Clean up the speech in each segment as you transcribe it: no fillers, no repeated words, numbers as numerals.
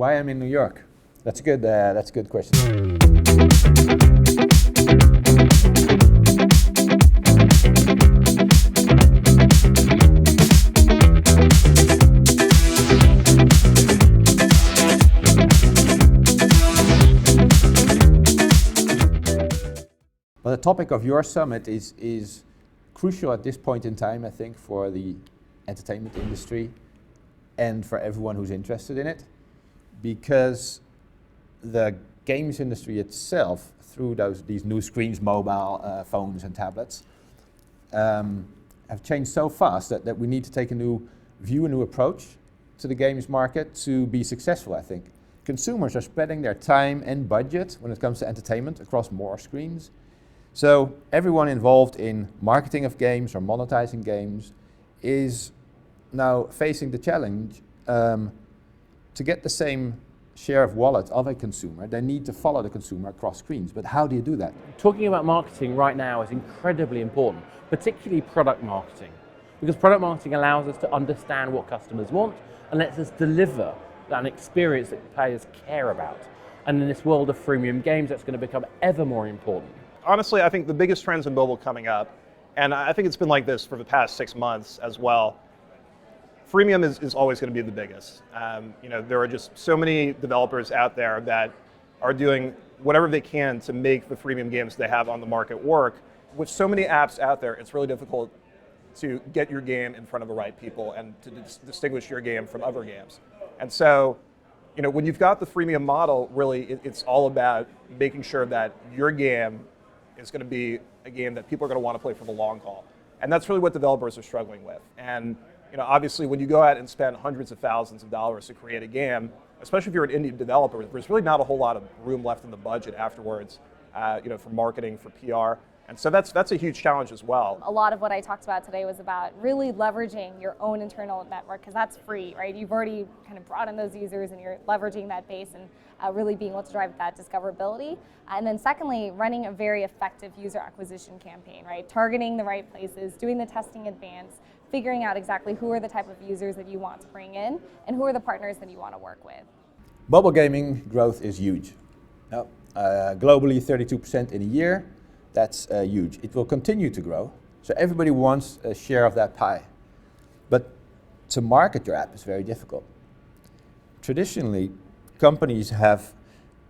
Why I'm in New York? That's a good question. Well, the topic of your summit is crucial at this point in time, I think, for the entertainment industry and for everyone who's interested in it, because the games industry itself, through these new screens, mobile phones and tablets, have changed so fast that we need to take a new view, a new approach to the games market to be successful, I think. Consumers are spreading their time and budget when it comes to entertainment across more screens. So everyone involved in marketing of games or monetizing games is now facing the challenge to get the same share of wallet of a consumer. They need to follow the consumer across screens. But how do you do that? Talking about marketing right now is incredibly important, particularly product marketing, because product marketing allows us to understand what customers want and lets us deliver an experience that players care about. And in this world of freemium games, that's going to become ever more important. Honestly, I think the biggest trends in mobile coming up, and I think it's been like this for the past 6 months as well, freemium is always going to be the biggest. There are just so many developers out there that are doing whatever they can to make the freemium games they have on the market work. With so many apps out there, it's really difficult to get your game in front of the right people and to distinguish your game from other games. And so, when you've got the freemium model, really it's all about making sure that your game is going to be a game that people are going to want to play for the long haul. And that's really what developers are struggling with. And obviously when you go out and spend hundreds of thousands of dollars to create a game, especially if you're an indie developer, there's really not a whole lot of room left in the budget afterwards, for marketing, for PR. And so that's a huge challenge as well. A lot of what I talked about today was about really leveraging your own internal network, because that's free, right? You've already kind of brought in those users and you're leveraging that base and really being able to drive that discoverability. And then secondly, running a very effective user acquisition campaign, right? Targeting the right places, doing the testing in advance, figuring out exactly who are the type of users that you want to bring in and who are the partners that you want to work with. Mobile gaming growth is huge. Now, globally 32% in a year. That's huge. It will continue to grow. So everybody wants a share of that pie. But to market your app is very difficult. Traditionally, companies have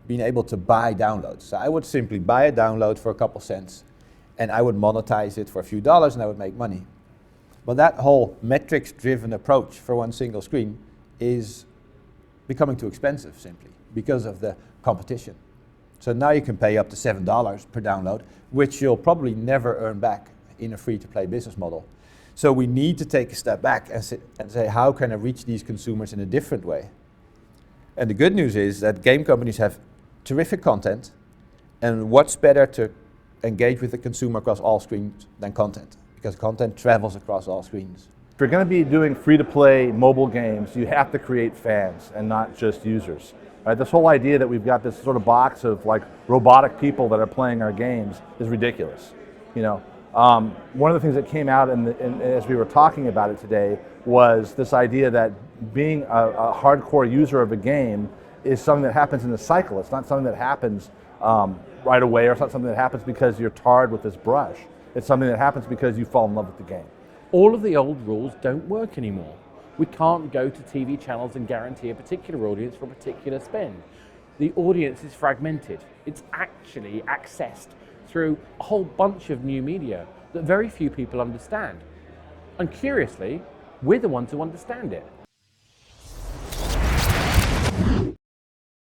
been able to buy downloads. So I would simply buy a download for a couple cents and I would monetize it for a few dollars and I would make money. But that whole metrics-driven approach for one single screen is becoming too expensive simply because of the competition. So now you can pay up to $7 per download, which you'll probably never earn back in a free-to-play business model. So we need to take a step back and say, how can I reach these consumers in a different way? And the good news is that game companies have terrific content, and what's better to engage with the consumer across all screens than content, because content travels across all screens. If you're going to be doing free-to-play mobile games, you have to create fans and not just users. Right? This whole idea that we've got this sort of box of like robotic people that are playing our games is ridiculous. One of the things that came out as we were talking about it today was this idea that being a hardcore user of a game is something that happens in a cycle. It's not something that happens right away, or it's not something that happens because you're tarred with this brush. It's something that happens because you fall in love with the game. All of the old rules don't work anymore. We can't go to TV channels and guarantee a particular audience for a particular spend. The audience is fragmented. It's actually accessed through a whole bunch of new media that very few people understand. And curiously, we're the ones who understand it.